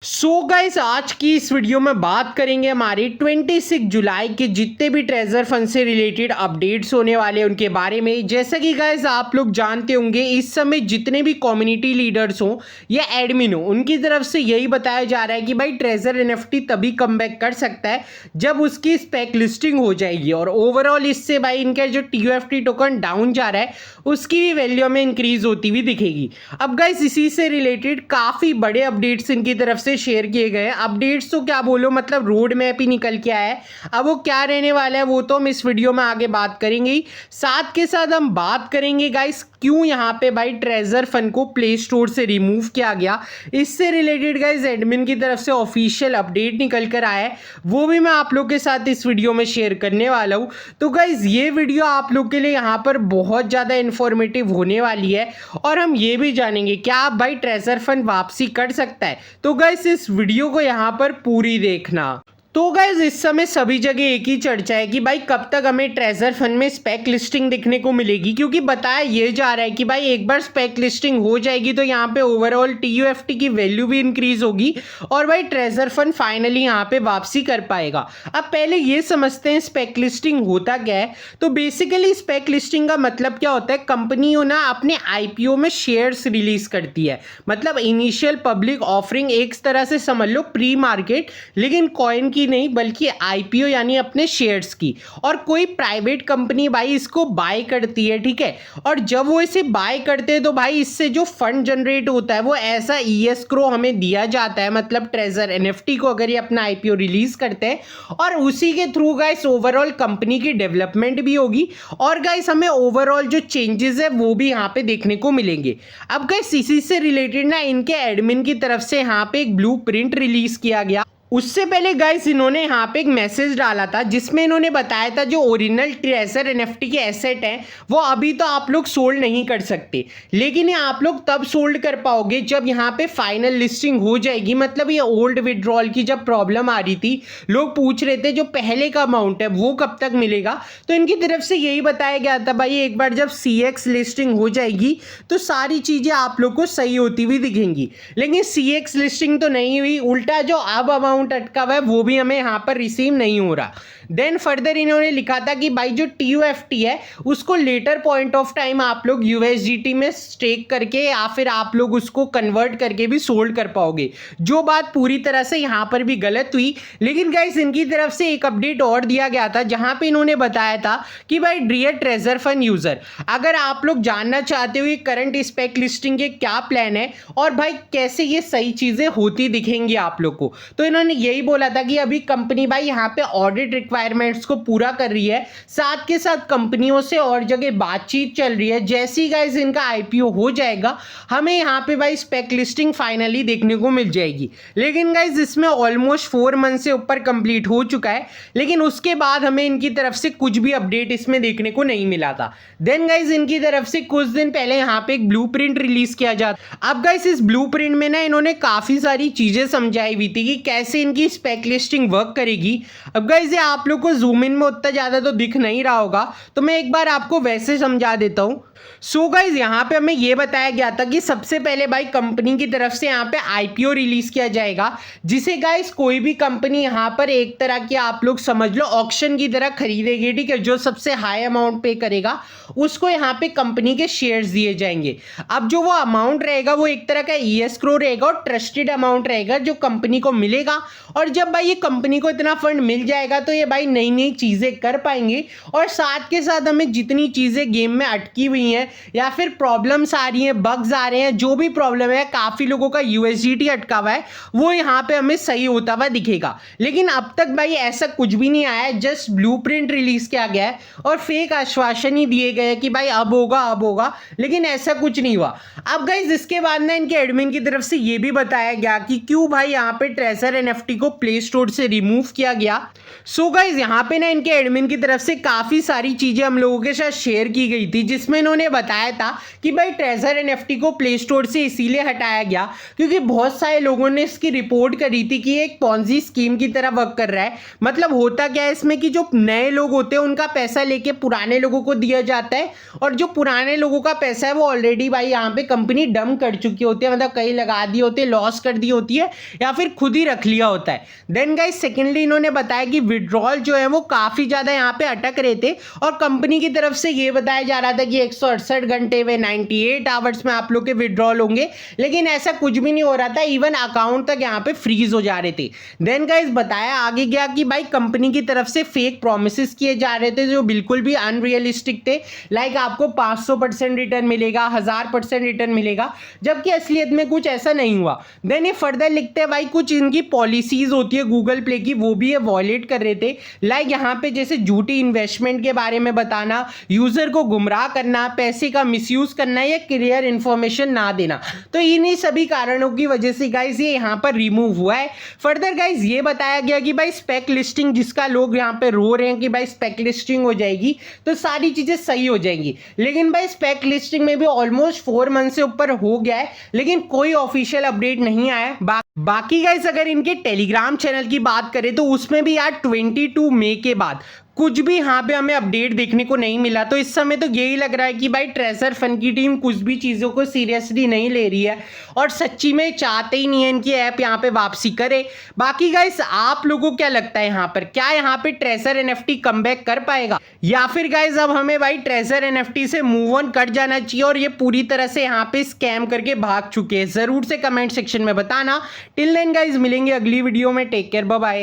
So guys आज की इस वीडियो में बात करेंगे हमारी 26 जुलाई के जितने भी ट्रेजर फंड से रिलेटेड अपडेट्स होने वाले उनके बारे में। जैसा कि गाइस आप लोग जानते होंगे इस समय जितने भी कम्युनिटी लीडर्स हों या एडमिन हो उनकी तरफ से यही बताया जा रहा है कि भाई ट्रेजर एनएफटी तभी कमबैक कर सकता है जब उसकी स्पेक लिस्टिंग हो जाएगी और ओवरऑल इससे भाई इनका जो टीयूएफटी टोकन डाउन जा रहा है उसकी भी वैल्यू में इंक्रीज होती हुई दिखेगी। अब गाइस इसी से रिलेटेड काफ़ी बड़े अपडेट्स इनकी तरफ से शेयर किए गए हैं। अपडेट्स तो क्या बोलो, मतलब रोड मैप ही निकल के आया है। अब वो क्या रहने वाला है वो तो हम इस वीडियो में आगे बात करेंगे ही। साथ के साथ हम बात करेंगे गाइस क्यों यहाँ पे भाई ट्रेजर फंड को प्ले स्टोर से रिमूव किया गया। इससे रिलेटेड गाइस एडमिन की तरफ से ऑफिशियल अपडेट निकल कर आया है, वो भी मैं आप लोग के साथ इस वीडियो में शेयर करने वाला हूँ। तो गाइस ये वीडियो आप लोग के लिए यहाँ पर बहुत ज़्यादा इन्फॉर्मेटिव होने वाली है और हम ये भी जानेंगे क्या आप भाई ट्रेजर फंड वापसी कर सकता है। तो गाइस इस वीडियो को यहाँ पर पूरी देखना। तो गाइज इस समय सभी जगह एक ही चर्चा है कि भाई कब तक हमें ट्रेजर फंड में स्पेक लिस्टिंग देखने को मिलेगी, क्योंकि बताया ये जा रहा है कि भाई एक बार स्पेक लिस्टिंग हो जाएगी तो यहाँ पे ओवरऑल टीयूएफटी की वैल्यू भी इंक्रीज होगी और भाई ट्रेजर फंड फाइनली यहाँ पे वापसी कर पाएगा। अब पहले ये समझते हैं स्पेक लिस्टिंग होता क्या है। तो बेसिकली स्पेक लिस्टिंग का मतलब क्या होता है, कंपनी ना अपने आईपीओ में शेयर्स रिलीज करती है, मतलब इनिशियल पब्लिक ऑफरिंग एक तरह से समझ लो प्री मार्केट, लेकिन कॉइन की नहीं बल्कि आईपीओ यानी अपने शेयर्स की। और कोई प्राइवेट कंपनी भाई इसको बाय करती है, ठीक है। और जब वो इसे बाय करते हैं तो भाई इससे जो फंड जनरेट होता है वो ऐसा ईएसक्रो हमें दिया जाता है, मतलब ट्रेजर एनएफटी को अगर ये अपना आईपीओ रिलीज करते हैं और उसी के थ्रू गाइस ओवरऑल कंपनी की डेवलपमेंट भी होगी और गाइस हमें ओवरऑल जो चेंजेस है वो भी यहाँ पे देखने को मिलेंगे। अब गाइस इसी से रिलेटेड ना इनके एडमिन की तरफ से यहाँ पे एक ब्लूप्रिंट रिलीज किया गया। उससे पहले गाइस इन्होंने यहाँ पे एक मैसेज डाला था जिसमें इन्होंने बताया था जो ओरिजिनल ट्रेजर एनएफटी के एसेट हैं वो अभी तो आप लोग सोल्ड नहीं कर सकते, लेकिन ये आप लोग तब सोल्ड कर पाओगे जब यहाँ पे फाइनल लिस्टिंग हो जाएगी। मतलब ये ओल्ड विड्रॉल की जब प्रॉब्लम आ रही थी, लोग पूछ रहे थे जो पहले का अमाउंट है वो कब तक मिलेगा, तो इनकी तरफ से यही बताया गया था भाई एक बार जब सीएक्स लिस्टिंग हो जाएगी तो सारी चीज़ें आप लोग को सही होती हुई दिखेंगी। लेकिन सीएक्स लिस्टिंग तो नहीं हुई, उल्टा जो अब अमाउंट अटका हुआ है वो भी हमें यहाँ पर रिसीव नहीं हो रहा। देन फर्दर इन्होंने लिखा था कि भाई जो टीयूएफटी है उसको लेटर पॉइंट ऑफ टाइम आप लोग यूएसडीटी में स्टेक करके या फिर आप लोग उसको कन्वर्ट करके भी सोल्ड कर पाओगे, जो बात पूरी तरह से यहाँ पर भी गलत हुई। लेकिन गाइस इनकी तरफ से एक अपडेट और दिया गया था जहाँ पे इन्होंने बताया था कि भाई डियर ट्रेजर फंड यूजर, अगर आप लोग जानना चाहते हो ये करंट स्पेक लिस्टिंग के क्या प्लान है और भाई कैसे ये सही चीजें होती दिखेंगी आप लोग को, तो इन्होंने यही बोला था कि अभी कंपनी भाई यहाँ पे ऑडिट रिक्वायरमेंट्स को पूरा कर रही है, साथ के साथ कंपनियों से और जगह बातचीत चल रही है। जैसे ही गाइस इनका आईपीओ हो जाएगा हमें यहाँ पे भाई स्पेक लिस्टिंग फाइनली देखने को मिल जाएगी। लेकिन गाइस इसमें ऑलमोस्ट 4 मंथ से ऊपर कंप्लीट हो चुका है, लेकिन उसके बाद हमें इनकी तरफ से कुछ भी अपडेट इसमें देखने को नहीं मिला था। देन गाइस इनकी तरफ से कुछ दिन पहले यहाँ पे एक ब्लूप्रिंट रिलीज किया जाता। अब गाइस इस ब्लूप्रिंट में ना इन्होंने काफी सारी चीजें समझाई हुई थी कि कैसे इनकी स्पेक लिस्टिंग वर्क करेगी। अब गाइस ये आप लोग को जूम इन में उतना ज़्यादा तो दिख नहीं रहा होगा, तो मैं एक बार आपको वैसे समझा देता हूँ। सो गाइस यहाँ पे हमें ये बताया गया था कि सबसे पहले भाई कंपनी की तरफ से यहाँ पे आईपीओ रिलीज किया जाएगा, जिसे गाइस कोई भी कंपनी यहाँ पर एक तरह की आप लोग समझ लो ऑक्शन की तरह खरीदेगी, ठीक है। जो सबसे हाई अमाउंट पे करेगा उसको यहाँ पे कंपनी के शेयर्स दिए जाएंगे। अब जो वो अमाउंट रहेगा वो एक तरह का ईएसक्रो रहेगा और ट्रस्टेड अमाउंट रहेगा जो कंपनी को मिलेगा। और जब भाई ये कंपनी को इतना फंड मिल जाएगा तो ये भाई नई नई चीज़ें कर पाएंगे और साथ के साथ हमें जितनी चीज़ें गेम में अटकी हुई हैं या फिर प्रॉब्लम्स आ रही हैं, बग्स आ रहे हैं, जो भी प्रॉब्लम है, काफ़ी लोगों का यूएसडीटी अटका हुआ है, वो यहाँ पे हमें सही होता हुआ दिखेगा। लेकिन अब तक भाई ऐसा कुछ भी नहीं आया है, जस्ट ब्लूप्रिंट रिलीज किया गया है और फेक आश्वासन ही दिए गए कि भाई अब होगा, लेकिन ऐसा कुछ नहीं हुआ। अब गाइस इसके बाद ना इनके एडमिन की तरफ से ये भी बताया गया कि क्यों भाई यहाँ पे ट्रेजर एनएफटी को प्ले स्टोर से रिमूव किया गया। सो गाइस यहाँ पे ना इनके एडमिन की तरफ से काफ़ी सारी चीज़ें हम लोगों के साथ शेयर की गई थी, जिसमें इन्होंने इन्होंने बताया था कि भाई ट्रेजर एनएफटी को प्ले स्टोर से इसीलिए हटाया गया क्योंकि बहुत सारे लोगों ने इसकी रिपोर्ट करी थी कि एक पॉन्जी स्कीम की तरह वर्क कर रहा है। मतलब होता क्या है इसमें कि जो नए लोग होते हैं उनका पैसा लेके पुराने लोगों को दिया जाता है और जो पुराने लोगों का पैसा है वो ऑलरेडी भाई यहाँ पे कंपनी डम कर चुकी होती है, मतलब कहीं लगा दी होती है, लॉस कर दी होती है या फिर खुद ही रख लिया होता है। देन गाइस सेकेंडली इन्होंने बताया कि विड्रॉल जो है वो काफी ज्यादा यहाँ पे अटक रहे थे और कंपनी की तरफ से ये बताया जा रहा था कि 168 घंटे में 98 आवर्स में आप लोग के विड्रॉल होंगे, लेकिन ऐसा कुछ भी नहीं हो रहा था। इवन अकाउंट तक यहाँ पे फ्रीज हो जा रहे थे। देन गाइस बताया आगे गया कि भाई कंपनी की तरफ से फेक प्रोमिसेस किए जा रहे थे जो बिल्कुल भी अनरियलिस्टिक थे। लाइक आपको 500% रिटर्न मिलेगा, 1000% रिटर्न मिलेगा, जबकि असलियत में कुछ ऐसा नहीं हुआ। देन ये फर्दर लिखते हैं भाई कुछ इनकी पॉलिसीज होती है गूगल प्ले की, वो भी ये वॉयलेट कर रहे थे। लाइक यहाँ पे जैसे झूठी इन्वेस्टमेंट के बारे में बताना, यूजर को गुमराह करना, पैसे का मिसयूज करना या क्लियर इंफॉर्मेशन ना देना। तो इन्हीं सभी कारणों की वजह से गाइस ये यहाँ पर रिमूव हुआ है। फर्दर गाइस ये बताया गया कि भाई स्पेक लिस्टिंग जिसका लोग यहाँ पे रो रहे हैं कि भाई स्पेक लिस्टिंग हो जाएगी तो सारी चीजें सही हो जाएंगी, लेकिन भाई स्पेक लिस्टिंग में भी ऑलमोस्ट 4 मंथ से ऊपर हो गया है लेकिन कोई ऑफिशियल अपडेट नहीं आया है। बाकी गाइस अगर इनके टेलीग्राम चैनल की बात करें तो उसमें भी यार 22 मई के बाद कुछ भी यहाँ पे हमें अपडेट देखने को नहीं मिला। तो इस समय तो यही लग रहा है कि भाई ट्रेजर फंड की टीम कुछ भी चीज़ों को सीरियसली नहीं ले रही है और सच्ची में चाहते ही नहीं है इनकी ऐप यहाँ पे वापसी करे। बाकी गाइस आप लोगों को क्या लगता है यहाँ पर, क्या यहाँ पे ट्रेजर एनएफटी कमबैक कर पाएगा या फिर गाइस अब हमें भाई ट्रेजर एनएफटी से मूव ऑन कर जाना चाहिए और ये पूरी तरह से यहाँ पे स्कैम करके भाग चुके हैं? जरूर से कमेंट सेक्शन में बताना। टिल देन गाइस मिलेंगे अगली वीडियो में, टेक केयर, बाय बाय।